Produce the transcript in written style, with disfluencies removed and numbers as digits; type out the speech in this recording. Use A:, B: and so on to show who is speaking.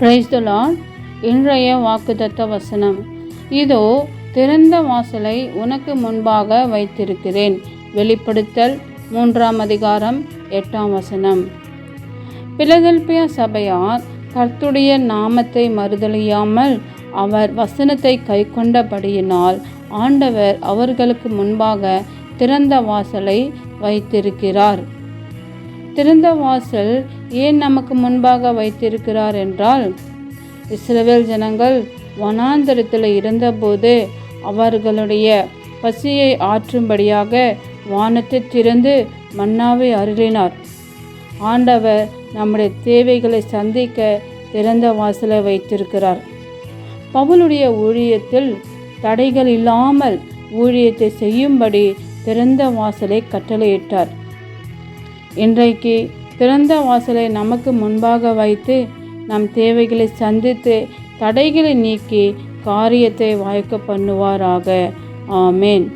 A: Praise the Lord. இன்றைய வாக்குத்தத்த வசனம். இதோ திறந்த வாசலை உனக்கு முன்பாக வைத்திருக்கிறேன். வெளிப்படுத்தல் 3:8. பிலதெல்பியா சபையார் கர்த்தருடைய நாமத்தை மறுதலியாமல் அவர் வசனத்தை கைக்கொண்டபடியினால் ஆண்டவர் அவர்களுக்கு முன்பாக திறந்த வாசலை வைத்திருக்கிறார். திறந்த வாசல் ஏன் நமக்கு முன்பாக வைத்திருக்கிறார் என்றால், இஸ்ரவேல் ஜனங்கள் வனாந்தரத்தில் இருந்தபோது அவர்களுடைய பசியை ஆற்றும்படியாக வானத்தை திறந்து மன்னாவை அருளினார். ஆண்டவர் நம்முடைய தேவைகளை சந்திக்க திறந்த வாசலை வைத்திருக்கிறார். பவுலுடைய ஊழியத்தில் தடைகள் இல்லாமல் ஊழியத்தை செய்யும்படி திறந்த வாசலை கட்டளையிட்டார். இன்றைக்கு திறந்த வாசலை நமக்கு முன்பாக வைத்து நம் தேவைகளை சந்தித்து தடைகளை நீக்கி காரியத்தை வாய்க்க பண்ணுவாராக. ஆமேன்.